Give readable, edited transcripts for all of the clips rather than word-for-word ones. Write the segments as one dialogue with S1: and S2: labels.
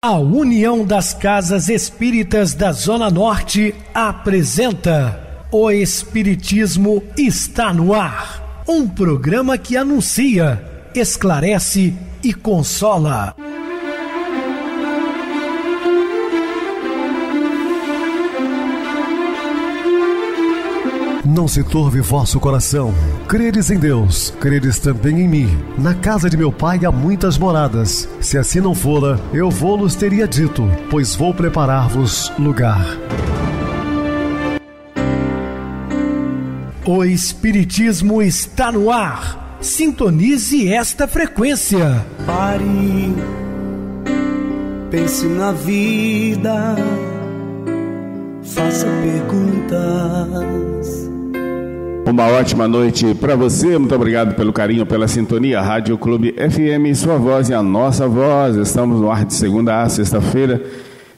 S1: A União das Casas Espíritas da Zona Norte apresenta O Espiritismo está no ar, um programa que anuncia, esclarece e consola.
S2: Não se turve vosso coração. Credes em Deus, credes também em mim. Na casa de meu pai há muitas moradas. Se assim não fora, eu vou-los teria dito, pois vou preparar-vos lugar.
S1: O Espiritismo está no ar. Sintonize esta frequência.
S3: Pare, pense na vida, faça perguntas.
S4: Uma ótima noite para você, muito obrigado pelo carinho, pela sintonia. Rádio Clube FM, sua voz e a nossa voz. Estamos no ar de segunda a sexta-feira,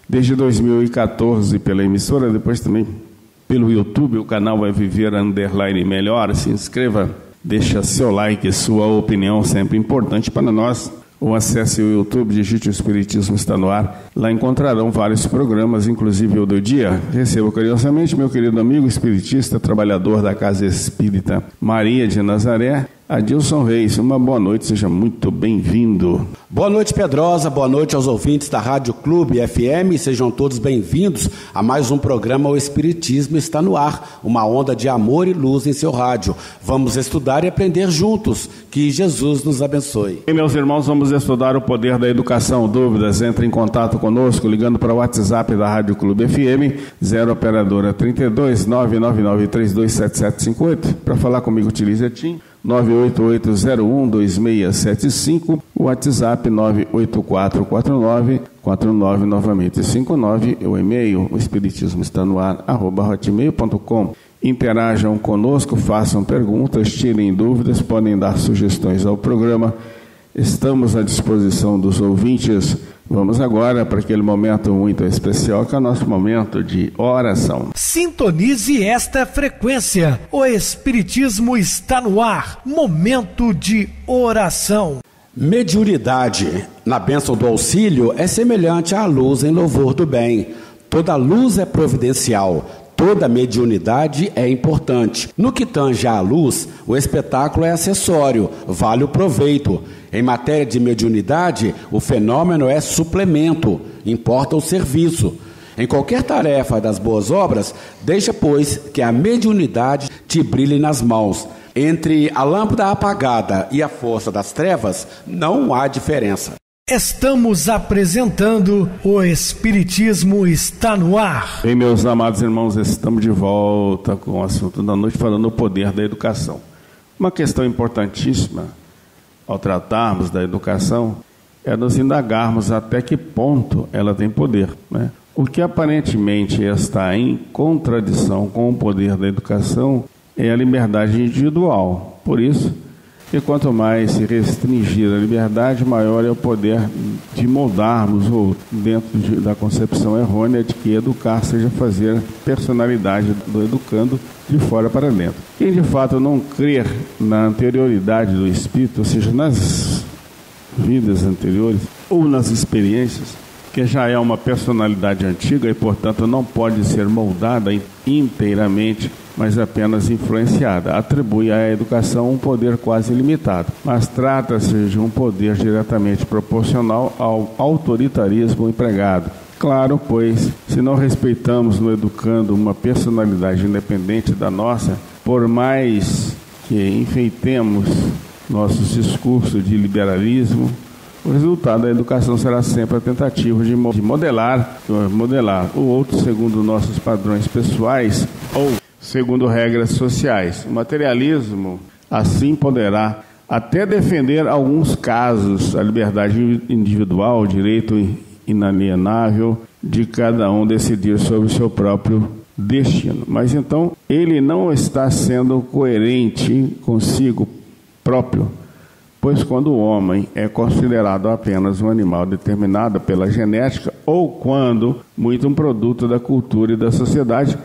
S4: desde 2014, pela emissora, depois também pelo YouTube. O canal é Viver _ Melhor. Se inscreva, deixa seu like, sua opinião, sempre importante para nós. Ou acesse o YouTube, digite O Espiritismo está no ar. Lá encontrarão vários programas, inclusive o do dia. Recebo carinhosamente meu querido amigo espiritista, trabalhador da Casa Espírita Maria de Nazaré, Adilson Reis. Uma boa noite, seja muito bem-vindo.
S5: Boa noite, Pedrosa, boa noite aos ouvintes da Rádio Clube FM, sejam todos bem-vindos a mais um programa O Espiritismo está no ar, uma onda de amor e luz em seu rádio. Vamos estudar e aprender juntos, que Jesus nos abençoe.
S4: E meus irmãos, vamos estudar o poder da educação. Dúvidas, entre em contato conosco ligando para o WhatsApp da Rádio Clube FM, 0 operadora 32 999327758. Para falar comigo, utilize a TIM 988012675, o WhatsApp 9844949 novamente 59, o e-mail, o espiritismo está no ar, @hotmail.com. Interajam conosco, façam perguntas, tirem dúvidas, podem dar sugestões ao programa. Estamos à disposição dos ouvintes. Vamos agora para aquele momento muito especial, que é o nosso momento de oração.
S1: Sintonize esta frequência. O Espiritismo está no ar. Momento de oração.
S5: Mediunidade, na bênção do auxílio, é semelhante à luz em louvor do bem. Toda luz é providencial. Toda mediunidade é importante. No que tange à luz, o espetáculo é acessório, vale o proveito. Em matéria de mediunidade, o fenômeno é suplemento, importa o serviço. Em qualquer tarefa das boas obras, deixa, pois, que a mediunidade te brilhe nas mãos. Entre a lâmpada apagada e a força das trevas, não há diferença.
S1: Estamos apresentando O Espiritismo está no ar.
S4: Bem, meus amados irmãos, estamos de volta com o assunto da noite, falando do poder da educação. Uma questão importantíssima ao tratarmos da educação é nos indagarmos até que ponto ela tem poder, né? O que aparentemente está em contradição com o poder da educação é a liberdade individual. Por isso, que quanto mais se restringir a liberdade, maior é o poder de moldarmos o outro, dentro da concepção errônea de que educar seja fazer personalidade do educando de fora para dentro. Quem de fato não crer na anterioridade do espírito, ou seja, nas vidas anteriores ou nas experiências, que já é uma personalidade antiga e, portanto, não pode ser moldada inteiramente, mas apenas influenciada. Atribui à educação um poder quase ilimitado, mas trata-se de um poder diretamente proporcional ao autoritarismo empregado. Claro, pois, se não respeitamos no educando uma personalidade independente da nossa, por mais que enfeitemos nossos discursos de liberalismo, o resultado da educação será sempre a tentativa de modelar o outro segundo nossos padrões pessoais ou segundo regras sociais. O materialismo, assim, poderá até defender alguns casos a liberdade individual, o direito inalienável de cada um decidir sobre o seu próprio destino. Mas então ele não está sendo coerente consigo próprio, pois quando o homem é considerado apenas um animal determinado pela genética, ou quando muito um produto da cultura e da sociedade,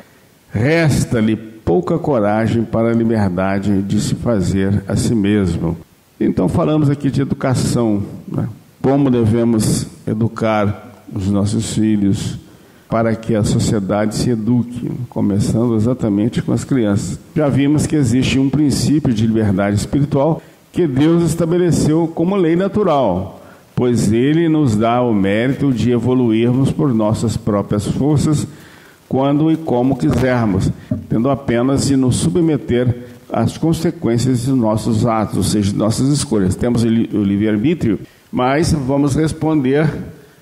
S4: resta-lhe pouca coragem para a liberdade de se fazer a si mesmo. Então falamos aqui de educação, né? Como devemos educar os nossos filhos, para que a sociedade se eduque, começando exatamente com as crianças. Já vimos que existe um princípio de liberdade espiritual que Deus estabeleceu como lei natural, pois Ele nos dá o mérito de evoluirmos por nossas próprias forças, quando e como quisermos, tendo apenas de nos submeter às consequências dos nossos atos, ou seja, de nossas escolhas. Temos o livre-arbítrio, mas vamos responder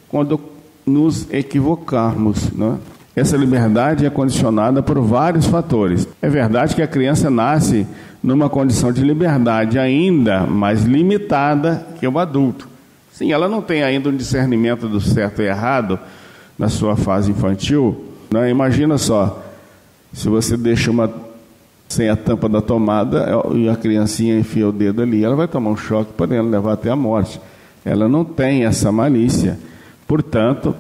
S4: quando nos equivocarmos, né? Essa liberdade é condicionada por vários fatores. É verdade que a criança nasce numa condição de liberdade ainda mais limitada que o adulto. Sim, ela não tem ainda um discernimento do certo e errado na sua fase infantil, né? Imagina só, se você deixa sem a tampa da tomada e a criancinha enfia o dedo ali, ela vai tomar um choque, podendo levar até a morte. Ela não tem essa malícia. Portanto,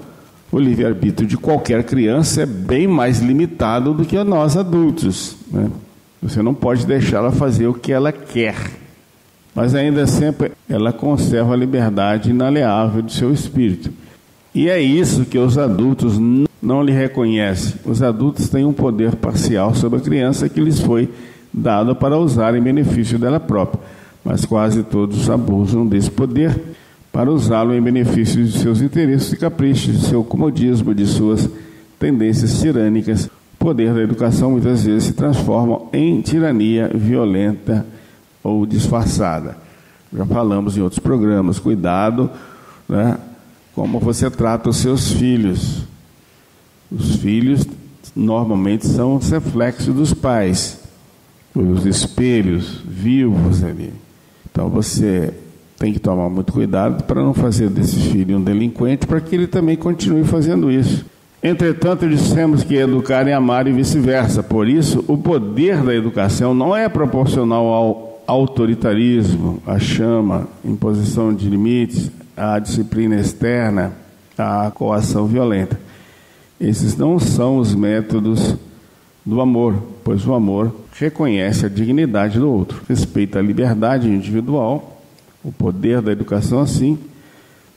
S4: o livre-arbítrio de qualquer criança é bem mais limitado do que a nós adultos, né? Você não pode deixá-la fazer o que ela quer, mas ainda sempre ela conserva a liberdade inalieável do seu espírito. E é isso que os adultos não lhe reconhecem. Os adultos têm um poder parcial sobre a criança que lhes foi dado para usar em benefício dela própria, mas quase todos abusam desse poder para usá-lo em benefício de seus interesses e caprichos, de seu comodismo, de suas tendências tirânicas. O poder da educação muitas vezes se transforma em tirania violenta ou disfarçada. Já falamos em outros programas. Cuidado, né, como você trata os seus filhos. Os filhos normalmente são os reflexos dos pais, os espelhos vivos ali. Então você tem que tomar muito cuidado para não fazer desse filho um delinquente, para que ele também continue fazendo isso. Entretanto, dissemos que educar é amar e vice-versa. Por isso, o poder da educação não é proporcional ao autoritarismo, à chama, imposição de limites, à disciplina externa, à coação violenta. Esses não são os métodos do amor, pois o amor reconhece a dignidade do outro, respeita a liberdade individual. O poder da educação, assim,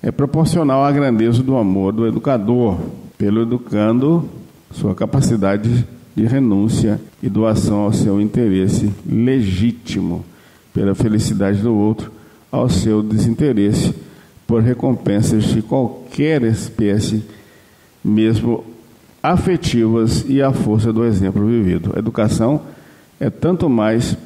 S4: é proporcional à grandeza do amor do educador, pelo educando sua capacidade de renúncia e doação ao seu interesse legítimo, pela felicidade do outro, ao seu desinteresse, por recompensas de qualquer espécie, mesmo afetivas, e à força do exemplo vivido. A educação é tanto mais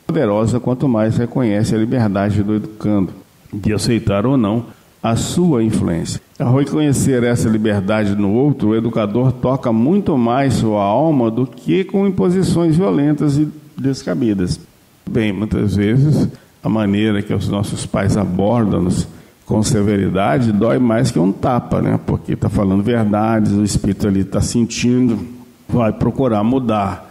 S4: poderosa quanto mais reconhece a liberdade do educando de aceitar ou não a sua influência. Ao reconhecer essa liberdade no outro, o educador toca muito mais sua alma do que com imposições violentas e descabidas. Bem, muitas vezes a maneira que os nossos pais abordam-nos com severidade dói mais que um tapa, né? Porque está falando verdades, o espírito ali está sentindo, vai procurar mudar.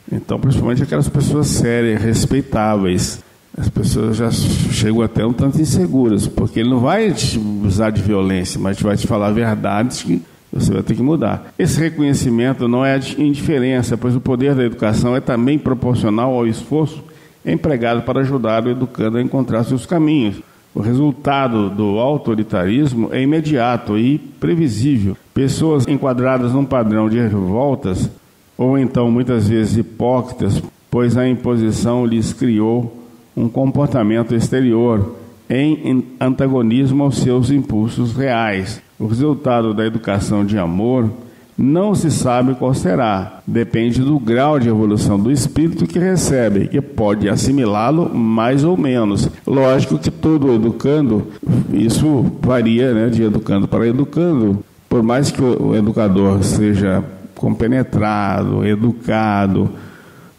S4: Então, principalmente aquelas pessoas sérias, respeitáveis, as pessoas já chegam até um tanto inseguras, porque ele não vai te usar de violência, mas vai te falar verdades que você vai ter que mudar. Esse reconhecimento não é indiferença, pois o poder da educação é também proporcional ao esforço empregado para ajudar o educando a encontrar seus caminhos. O resultado do autoritarismo é imediato e previsível. Pessoas enquadradas num padrão de revoltas, ou então muitas vezes hipócritas, pois a imposição lhes criou um comportamento exterior em antagonismo aos seus impulsos reais. O resultado da educação de amor não se sabe qual será, depende do grau de evolução do espírito que recebe, que pode assimilá-lo mais ou menos. Lógico que todo educando, isso varia, né, de educando para educando. Por mais que o educador seja compenetrado, educado,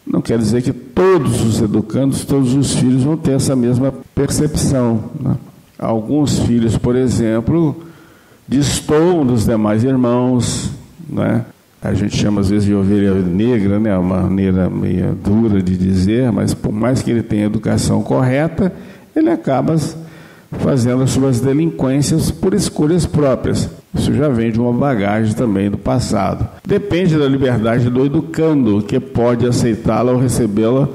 S4: não quer dizer que todos os educandos, todos os filhos vão ter essa mesma percepção, né? Alguns filhos, por exemplo, destoam dos demais irmãos, né? A gente chama às vezes de ovelha negra, né? Uma maneira meio dura de dizer, mas por mais que ele tenha educação correta, ele acaba fazendo as suas delinquências por escolhas próprias. Isso já vem de uma bagagem também do passado. Depende da liberdade do educando, que pode aceitá-la ou recebê-la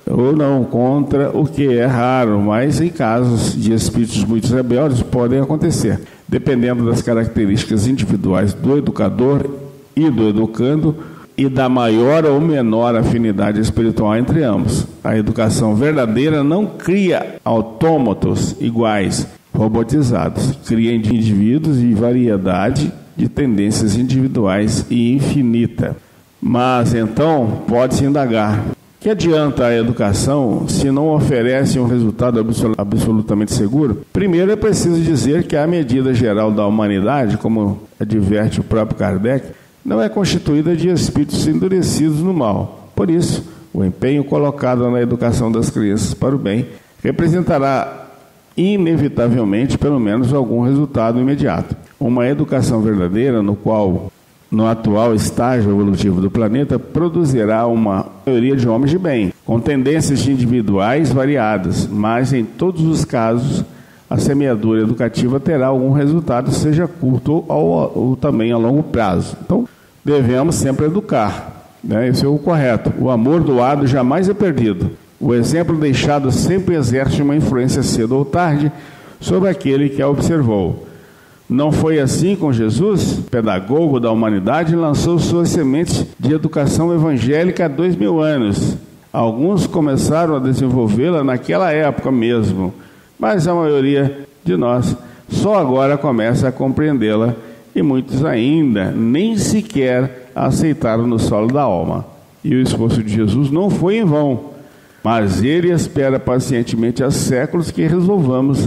S4: ou não, contra o que é raro, mas em casos de espíritos muito rebeldes podem acontecer. dependendo das características individuais do educador e do educando e da maior ou menor afinidade espiritual entre ambos. A educação verdadeira não cria autômatos iguais, robotizados, cria indivíduos de variedade de tendências individuais e infinita. Mas então pode-se indagar: que adianta a educação se não oferece um resultado absolutamente seguro? Primeiro é preciso dizer que a medida geral da humanidade, como adverte o próprio Kardec, não é constituída de espíritos endurecidos no mal. Por isso, o empenho colocado na educação das crianças para o bem representará inevitavelmente, pelo menos, algum resultado imediato. Uma educação verdadeira, no atual estágio evolutivo do planeta, produzirá uma maioria de homens de bem, com tendências individuais variadas, mas em todos os casos a semeadura educativa terá algum resultado, seja curto ou também a longo prazo. Então, devemos sempre educar, né? Esse é o correto. O amor doado jamais é perdido. O exemplo deixado sempre exerce uma influência cedo ou tarde sobre aquele que a observou. Não foi assim com Jesus? Pedagogo da humanidade, lançou suas sementes de educação evangélica há 2000 anos. Alguns começaram a desenvolvê-la naquela época mesmo, mas a maioria de nós só agora começa a compreendê-la, e muitos ainda nem sequer a aceitaram no solo da alma. E o esforço de Jesus não foi em vão, mas ele espera pacientemente há séculos que resolvamos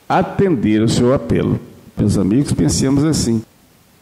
S4: atender o seu apelo. Meus amigos, pensemos assim.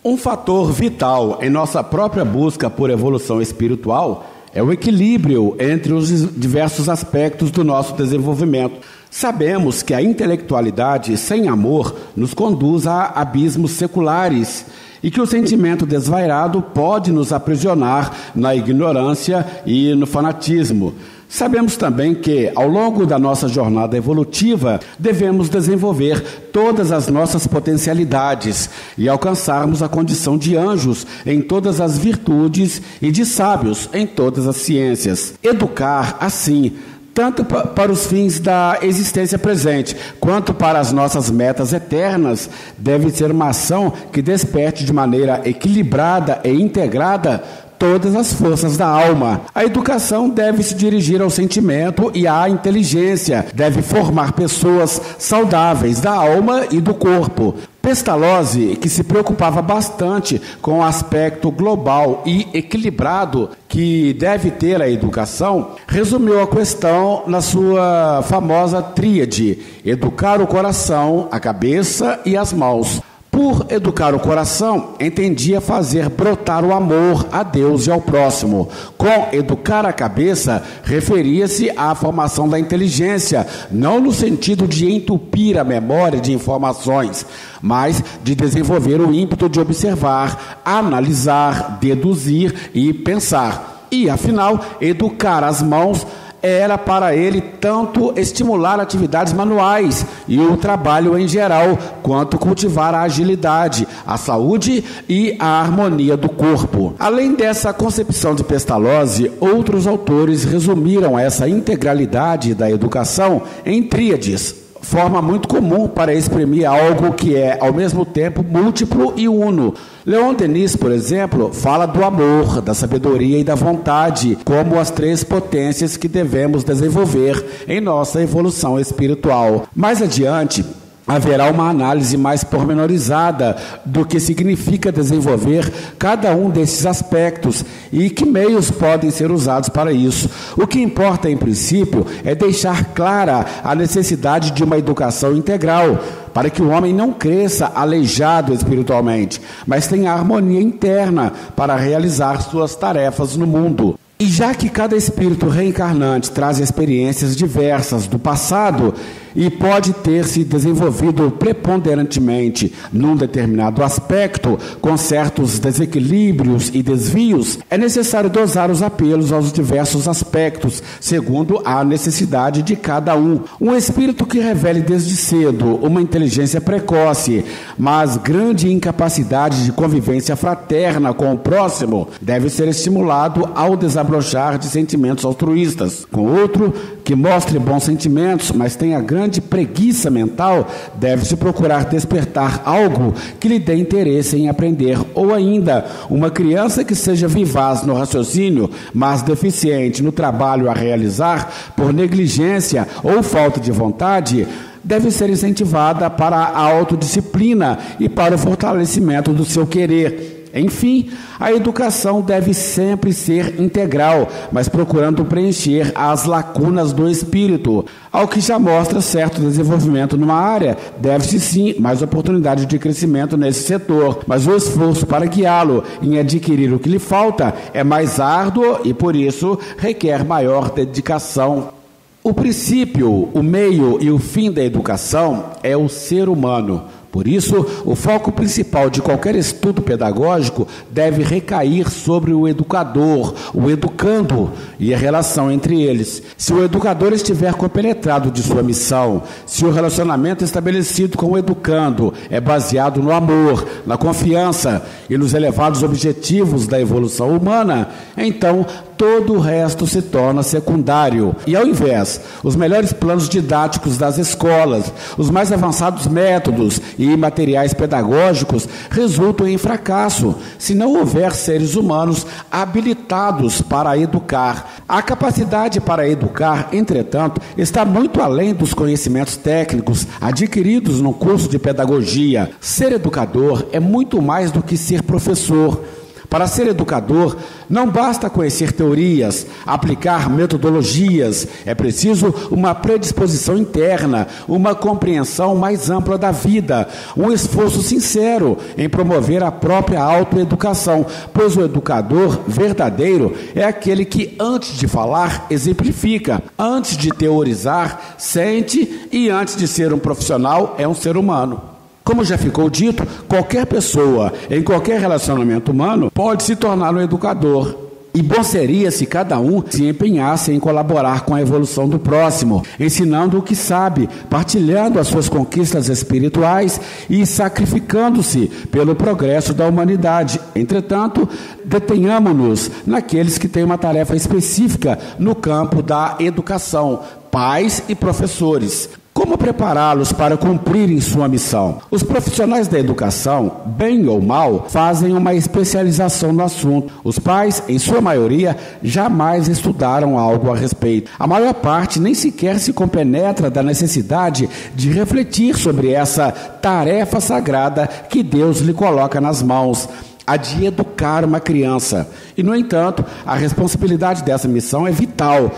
S5: Um fator vital em nossa própria busca por evolução espiritual é o equilíbrio entre os diversos aspectos do nosso desenvolvimento. Sabemos que a intelectualidade sem amor nos conduz a abismos seculares e que o sentimento desvairado pode nos aprisionar na ignorância e no fanatismo. Sabemos também que, ao longo da nossa jornada evolutiva, devemos desenvolver todas as nossas potencialidades e alcançarmos a condição de anjos em todas as virtudes e de sábios em todas as ciências. Educar, assim, tanto para os fins da existência presente, quanto para as nossas metas eternas, deve ser uma ação que desperte de maneira equilibrada e integrada todas as forças da alma. A educação deve se dirigir ao sentimento e à inteligência, deve formar pessoas saudáveis da alma e do corpo. Pestalozzi, que se preocupava bastante com o aspecto global e equilibrado que deve ter a educação, resumiu a questão na sua famosa tríade: educar o coração, a cabeça e as mãos. Por educar o coração, entendia fazer brotar o amor a Deus e ao próximo. Com educar a cabeça, referia-se à formação da inteligência, não no sentido de entupir a memória de informações, mas de desenvolver o ímpeto de observar, analisar, deduzir e pensar. E, afinal, educar as mãos era para ele tanto estimular atividades manuais e o trabalho em geral, quanto cultivar a agilidade, a saúde e a harmonia do corpo. Além dessa concepção de Pestalozzi, outros autores resumiram essa integralidade da educação em tríades, forma muito comum para exprimir algo que é, ao mesmo tempo, múltiplo e uno. Leon Denis, por exemplo, fala do amor, da sabedoria e da vontade como as três potências que devemos desenvolver em nossa evolução espiritual. Mais adiante, haverá uma análise mais pormenorizada do que significa desenvolver cada um desses aspectos e que meios podem ser usados para isso. O que importa, em princípio, é deixar clara a necessidade de uma educação integral, para que o homem não cresça aleijado espiritualmente, mas tenha harmonia interna para realizar suas tarefas no mundo. E já que cada espírito reencarnante traz experiências diversas do passado e pode ter se desenvolvido preponderantemente num determinado aspecto, com certos desequilíbrios e desvios, é necessário dosar os apelos aos diversos aspectos, segundo a necessidade de cada um. Um espírito que revele desde cedo uma inteligência precoce, mas grande incapacidade de convivência fraterna com o próximo, deve ser estimulado ao desabrochar de sentimentos altruístas. Com outro que mostre bons sentimentos, mas tenha grande grande preguiça mental, deve-se procurar despertar algo que lhe dê interesse em aprender, ou ainda, uma criança que seja vivaz no raciocínio, mas deficiente no trabalho a realizar, por negligência ou falta de vontade, deve ser incentivada para a autodisciplina e para o fortalecimento do seu querer. Enfim, a educação deve sempre ser integral, mas procurando preencher as lacunas do espírito. Ao que já mostra certo desenvolvimento numa área, deve-se sim mais oportunidade de crescimento nesse setor, mas o esforço para guiá-lo em adquirir o que lhe falta é mais árduo e, por isso, requer maior dedicação. O princípio, o meio e o fim da educação é o ser humano. Por isso, o foco principal de qualquer estudo pedagógico deve recair sobre o educador, o educando e a relação entre eles. Se o educador estiver compenetrado de sua missão, se o relacionamento estabelecido com o educando é baseado no amor, na confiança e nos elevados objetivos da evolução humana, então todo o resto se torna secundário. E ao invés, os melhores planos didáticos das escolas, os mais avançados métodos e materiais pedagógicos resultam em fracasso, se não houver seres humanos habilitados para educar. A capacidade para educar, entretanto, está muito além dos conhecimentos técnicos adquiridos no curso de pedagogia. Ser educador é muito mais do que ser professor. Para ser educador, não basta conhecer teorias, aplicar metodologias, é preciso uma predisposição interna, uma compreensão mais ampla da vida, um esforço sincero em promover a própria autoeducação, pois o educador verdadeiro é aquele que, antes de falar, exemplifica, antes de teorizar, sente e, antes de ser um profissional, é um ser humano. Como já ficou dito, qualquer pessoa, em qualquer relacionamento humano, pode se tornar um educador. E bom seria se cada um se empenhasse em colaborar com a evolução do próximo, ensinando o que sabe, partilhando as suas conquistas espirituais e sacrificando-se pelo progresso da humanidade. Entretanto, detenhamos-nos naqueles que têm uma tarefa específica no campo da educação, pais e professores. Como prepará-los para cumprirem sua missão? Os profissionais da educação, bem ou mal, fazem uma especialização no assunto. Os pais, em sua maioria, jamais estudaram algo a respeito. A maior parte nem sequer se compenetra da necessidade de refletir sobre essa tarefa sagrada que Deus lhe coloca nas mãos, a de educar uma criança. E, no entanto, a responsabilidade dessa missão é vital.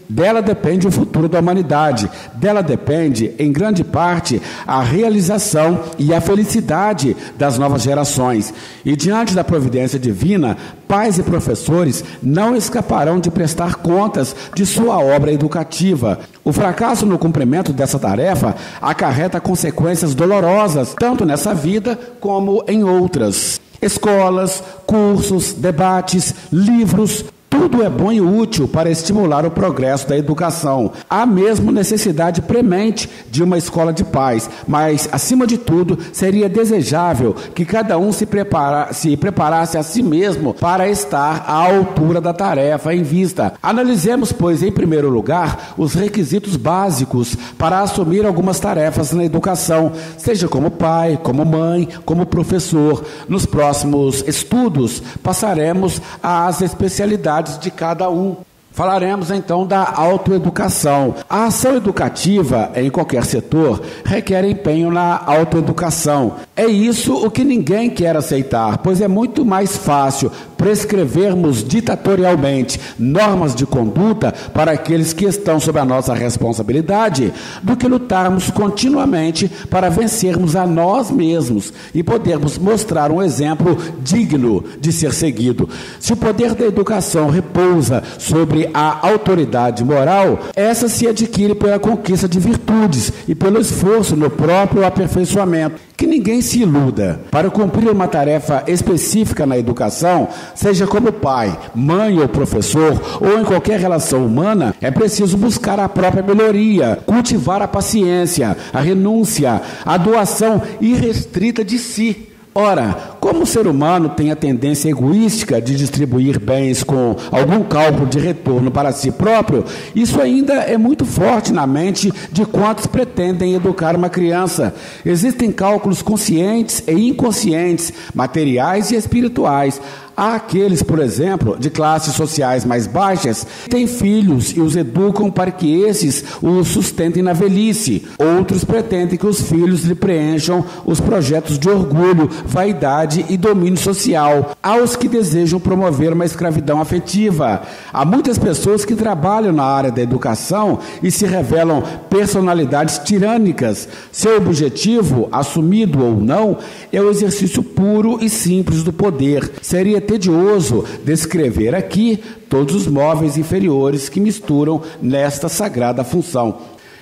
S5: Dela depende o futuro da humanidade, dela depende, em grande parte, a realização e a felicidade das novas gerações. E diante da providência divina, pais e professores não escaparão de prestar contas de sua obra educativa. O fracasso no cumprimento dessa tarefa acarreta consequências dolorosas, tanto nessa vida como em outras. Escolas, cursos, debates, livros, tudo é bom e útil para estimular o progresso da educação. Há mesmo necessidade premente de uma escola de paz, mas, acima de tudo, seria desejável que cada um se preparasse a si mesmo para estar à altura da tarefa em vista. Analisemos, pois, em primeiro lugar, os requisitos básicos para assumir algumas tarefas na educação, seja como pai, como mãe, como professor. Nos próximos estudos, passaremos às especialidades de cada um. Falaremos então da autoeducação. A ação educativa em qualquer setor requer empenho na autoeducação. É isso o que ninguém quer aceitar, pois é muito mais fácil prescrevermos ditatorialmente normas de conduta para aqueles que estão sob a nossa responsabilidade do que lutarmos continuamente para vencermos a nós mesmos e podermos mostrar um exemplo digno de ser seguido. Se o poder da educação repousa sobre a autoridade moral, essa se adquire pela conquista de virtudes e pelo esforço no próprio aperfeiçoamento. Que ninguém se iluda. Para cumprir uma tarefa específica na educação, seja como pai, mãe ou professor, ou em qualquer relação humana, é preciso buscar a própria melhoria, cultivar a paciência, a renúncia, a doação irrestrita de si. Ora, Como o ser humano tem a tendência egoística de distribuir bens com algum cálculo de retorno para si próprio, isso ainda é muito forte na mente de quantos pretendem educar uma criança. Existem cálculos conscientes e inconscientes, materiais e espirituais. Há aqueles, por exemplo, de classes sociais mais baixas, que têm filhos e os educam para que esses os sustentem na velhice. Outros pretendem que os filhos lhe preencham os projetos de orgulho, vaidade e domínio social. Há os que desejam promover uma escravidão afetiva. Há muitas pessoas que trabalham na área da educação e se revelam personalidades tirânicas. Seu objetivo, assumido ou não, é o exercício puro e simples do poder. Seria tedioso descrever aqui todos os móveis inferiores que misturam nesta sagrada função.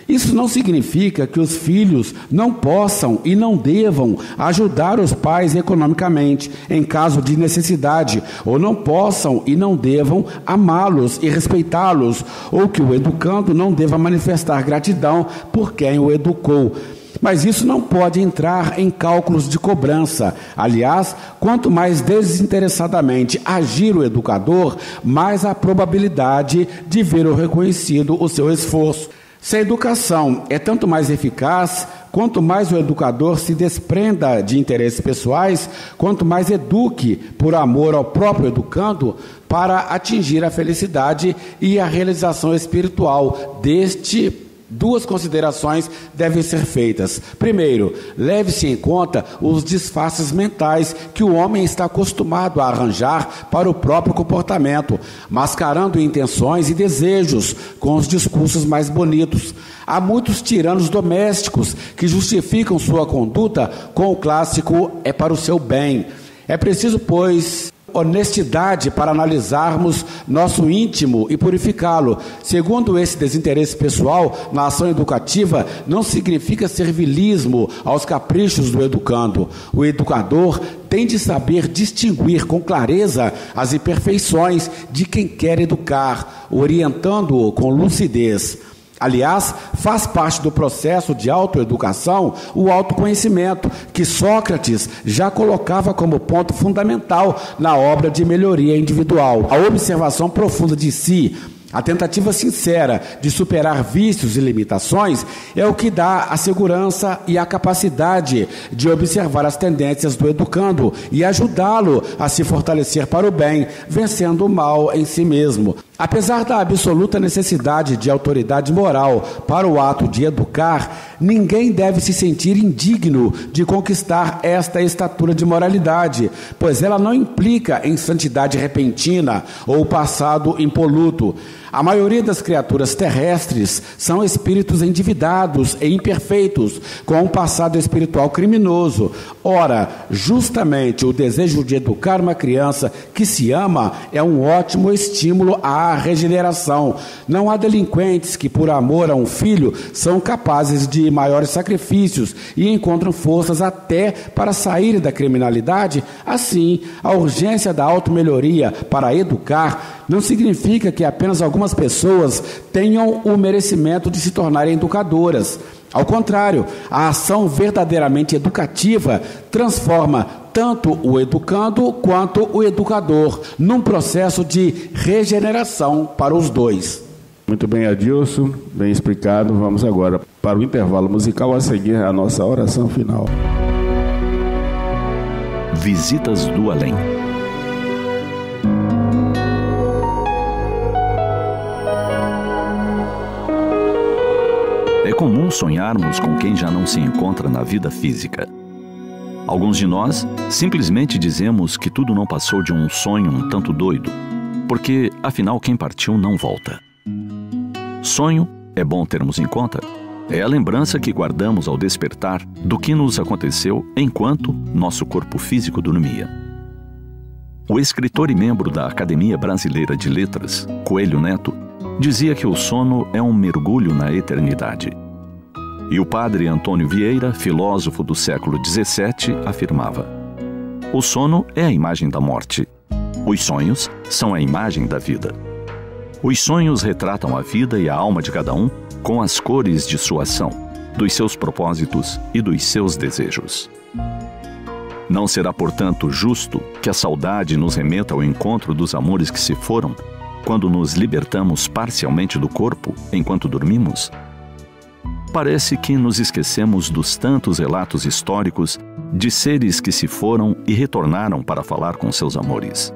S5: Isso não significa que os filhos não possam e não devam ajudar os pais economicamente em caso de necessidade, ou não possam e não devam amá-los e respeitá-los, ou que o educando não deva manifestar gratidão por quem o educou. Mas isso não pode entrar em cálculos de cobrança. Aliás, quanto mais desinteressadamente agir o educador, mais a probabilidade de ver o reconhecido o seu esforço. Se a educação é tanto mais eficaz, quanto mais o educador se desprenda de interesses pessoais, quanto mais eduque por amor ao próprio educando, para atingir a felicidade e a realização espiritual deste. Duas considerações devem ser feitas. Primeiro, leve-se em conta os disfarces mentais que o homem está acostumado a arranjar para o próprio comportamento, mascarando intenções e desejos com os discursos mais bonitos. Há muitos tiranos domésticos que justificam sua conduta com o clássico "é para o seu bem". É preciso, pois, honestidade para analisarmos nosso íntimo e purificá-lo. Segundo esse desinteresse pessoal na ação educativa, não significa servilismo aos caprichos do educando. O educador tem de saber distinguir com clareza as imperfeições de quem quer educar, orientando-o com lucidez. Aliás, faz parte do processo de autoeducação o autoconhecimento, que Sócrates já colocava como ponto fundamental na obra de melhoria individual. A observação profunda de si, a tentativa sincera de superar vícios e limitações é o que dá a segurança e a capacidade de observar as tendências do educando e ajudá-lo a se fortalecer para o bem, vencendo o mal em si mesmo. Apesar da absoluta necessidade de autoridade moral para o ato de educar, ninguém deve se sentir indigno de conquistar esta estatura de moralidade, pois ela não implica em santidade repentina ou passado impoluto. A maioria das criaturas terrestres são espíritos endividados e imperfeitos, com um passado espiritual criminoso. Ora, justamente o desejo de educar uma criança que se ama é um ótimo estímulo à regeneração. Não há delinquentes que, por amor a um filho, são capazes de maiores sacrifícios e encontram forças até para sair da criminalidade. Assim, a urgência da automelhoria para educar não significa que apenas algumas pessoas tenham o merecimento de se tornarem educadoras. Ao contrário, a ação verdadeiramente educativa transforma tanto o educando quanto o educador num processo de regeneração para os dois.
S4: Muito bem, Adilson, bem explicado. Vamos agora para o intervalo musical, a seguir a nossa oração final.
S6: Visitas do Além. É comum sonharmos com quem já não se encontra na vida física. Alguns de nós simplesmente dizemos que tudo não passou de um sonho um tanto doido, porque, afinal, quem partiu não volta. Sonho é bom termos em conta. É a lembrança que guardamos ao despertar do que nos aconteceu enquanto nosso corpo físico dormia. O escritor e membro da Academia Brasileira de Letras, Coelho Neto, dizia que o sono é um mergulho na eternidade. E o padre Antônio Vieira, filósofo do século XVII, afirmava: o sono é a imagem da morte. Os sonhos são a imagem da vida. Os sonhos retratam a vida e a alma de cada um com as cores de sua ação, dos seus propósitos e dos seus desejos. Não será, portanto, justo que a saudade nos remeta ao encontro dos amores que se foram, quando nos libertamos parcialmente do corpo enquanto dormimos? Parece que nos esquecemos dos tantos relatos históricos de seres que se foram e retornaram para falar com seus amores.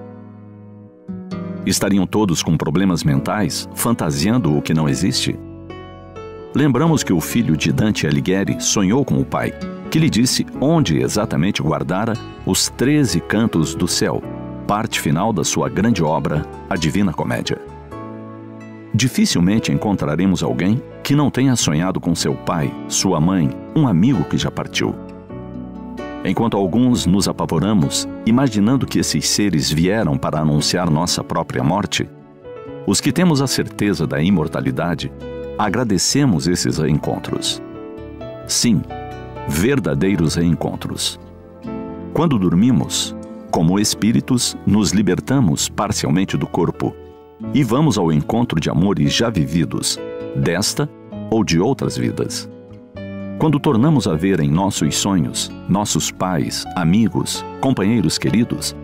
S6: Estariam todos com problemas mentais, fantasiando o que não existe? Lembramos que o filho de Dante Alighieri sonhou com o pai, que lhe disse onde exatamente guardara os 13 cantos do céu, parte final da sua grande obra, A Divina Comédia. Dificilmente encontraremos alguém que não tenha sonhado com seu pai, sua mãe, um amigo que já partiu. Enquanto alguns nos apavoramos, imaginando que esses seres vieram para anunciar nossa própria morte, os que temos a certeza da imortalidade, agradecemos esses reencontros. Sim, verdadeiros reencontros. Quando dormimos, como espíritos, nos libertamos parcialmente do corpo e vamos ao encontro de amores já vividos, desta ou de outras vidas. Quando tornamos a ver em nossos sonhos, nossos pais, amigos, companheiros queridos,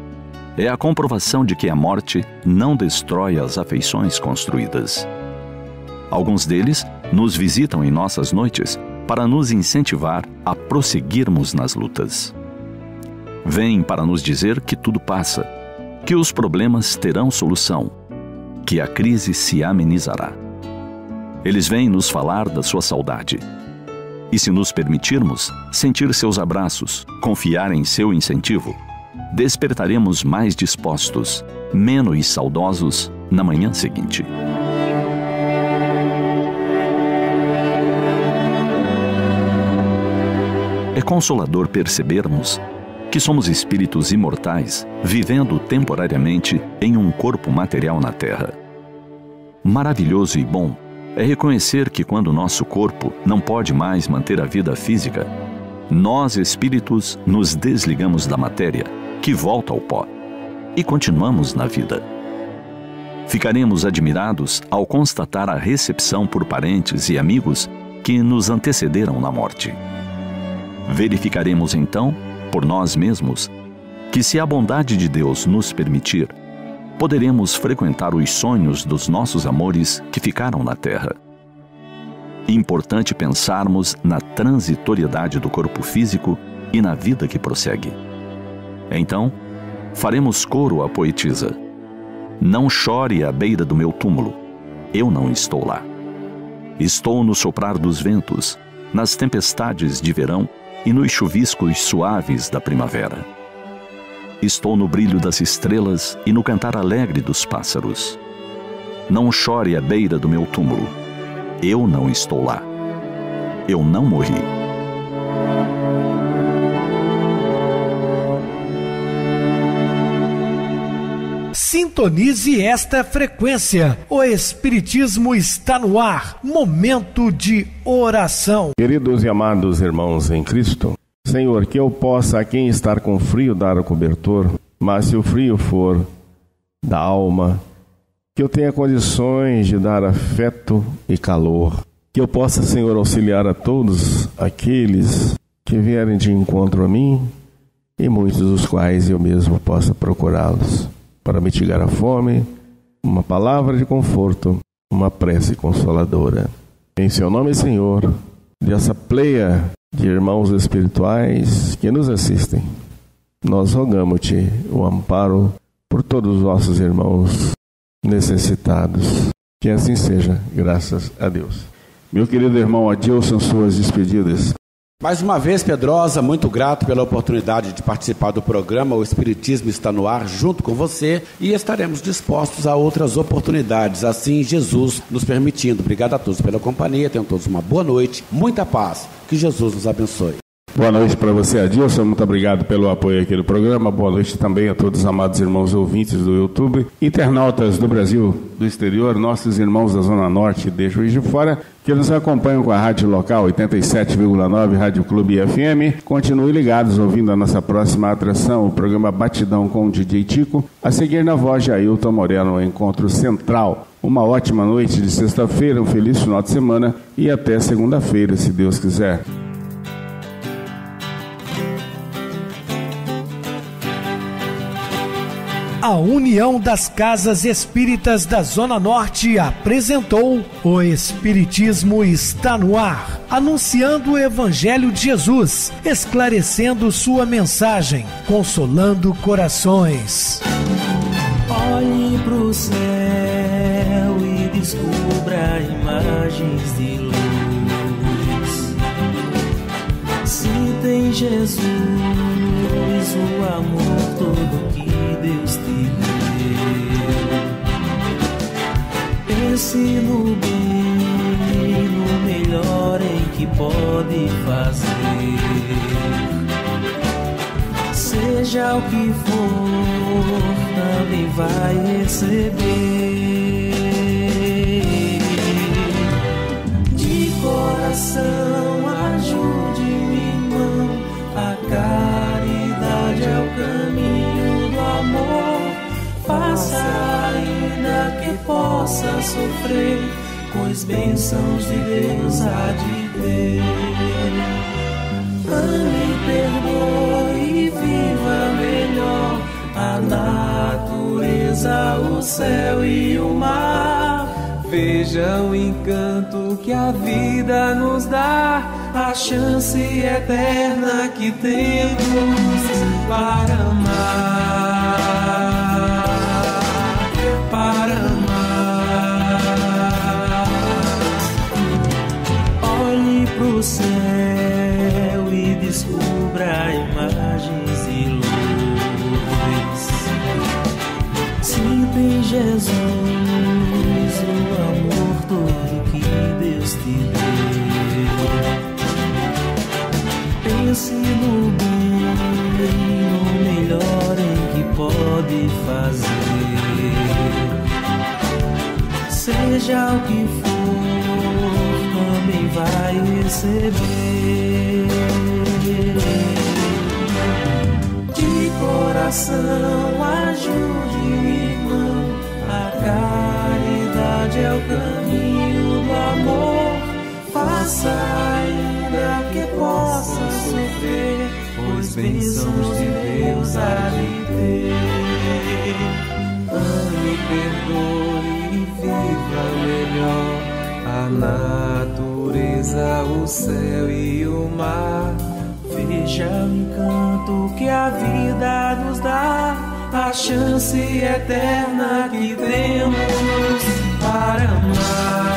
S6: é a comprovação de que a morte não destrói as afeições construídas. Alguns deles nos visitam em nossas noites para nos incentivar a prosseguirmos nas lutas. Vêm para nos dizer que tudo passa, que os problemas terão solução, que a crise se amenizará. Eles vêm nos falar da sua saudade. E se nos permitirmos sentir seus abraços, confiar em seu incentivo, despertaremos mais dispostos, menos saudosos na manhã seguinte. É consolador percebermos que somos espíritos imortais, vivendo temporariamente em um corpo material na Terra. Maravilhoso e bom é reconhecer que quando nosso corpo não pode mais manter a vida física, nós, espíritos, nos desligamos da matéria, que volta ao pó, e continuamos na vida. Ficaremos admirados ao constatar a recepção por parentes e amigos que nos antecederam na morte. Verificaremos então, por nós mesmos, que se a bondade de Deus nos permitir, poderemos frequentar os sonhos dos nossos amores que ficaram na Terra. Importante pensarmos na transitoriedade do corpo físico e na vida que prossegue. Então, faremos coro à poetisa. Não chore à beira do meu túmulo, eu não estou lá. Estou no soprar dos ventos, nas tempestades de verão e nos chuviscos suaves da primavera. Estou no brilho das estrelas e no cantar alegre dos pássaros. Não chore à beira do meu túmulo, eu não estou lá. Eu não morri.
S1: Sintonize esta frequência. O Espiritismo está no ar. Momento de oração.
S4: Queridos e amados irmãos em Cristo, Senhor, que eu possa a quem estar com frio dar o cobertor, mas se o frio for da alma, que eu tenha condições de dar afeto e calor. Que eu possa, Senhor, auxiliar a todos aqueles que vierem de encontro a mim e muitos dos quais eu mesmo possa procurá-los para mitigar a fome, uma palavra de conforto, uma prece consoladora. Em seu nome, Senhor, dessa pleia de irmãos espirituais que nos assistem, nós rogamos-te o amparo por todos os nossos irmãos necessitados. Que assim seja, graças a Deus. Meu querido irmão Adilson, suas despedidas.
S5: Mais uma vez, Pedrosa, muito grato pela oportunidade de participar do programa. O Espiritismo está no ar junto com você e estaremos dispostos a outras oportunidades, assim Jesus nos permitindo. Obrigado a todos pela companhia, tenham todos uma boa noite, muita paz, que Jesus nos abençoe.
S4: Boa noite para você, Adilson. Muito obrigado pelo apoio aqui do programa. Boa noite também a todos os amados irmãos ouvintes do YouTube, internautas do Brasil, do exterior, nossos irmãos da Zona Norte de Juiz de Fora, que nos acompanham com a rádio local 87,9 Rádio Clube FM. Continuem ligados ouvindo a nossa próxima atração, o programa Batidão com o DJ Tico. A seguir, na voz de Ailton Moreno, o Encontro Central. Uma ótima noite de sexta-feira, um feliz final de semana e até segunda-feira, se Deus quiser.
S1: A União das Casas Espíritas da Zona Norte apresentou O Espiritismo Está no Ar, anunciando o Evangelho de Jesus, esclarecendo sua mensagem, consolando corações.
S3: Olhe pro céu e descubra imagens de luz. Sinta em Jesus o amor todo que Deus te deu. Pense no bem, no melhor em que pode fazer. Seja o que for, também vai receber. De coração, ajude-me, irmão. A caridade é o caminho do amor. Faça ainda que possa sofrer, pois bênçãos de Deus há de ter. Ame, perdoe e viva melhor a natureza, o céu e o mar. Veja o encanto que a vida nos dá, a chance eterna que temos para amar, para amar. Olhe pro céu e descubra imagens de luz. Sinta em Jesus o amor todo que Deus te deu. Pense no bem, no melhor em que pode fazer. Seja o que for, também vai receber. De coração, ajude, irmão. A caridade é o caminho do amor. Faça ainda que possa sofrer, pois bênçãos de Deus há de ter. Ame, perdoe e viva melhor a natureza, o céu e o mar. Veja o encanto que a vida nos dá, a chance eterna que temos para amar.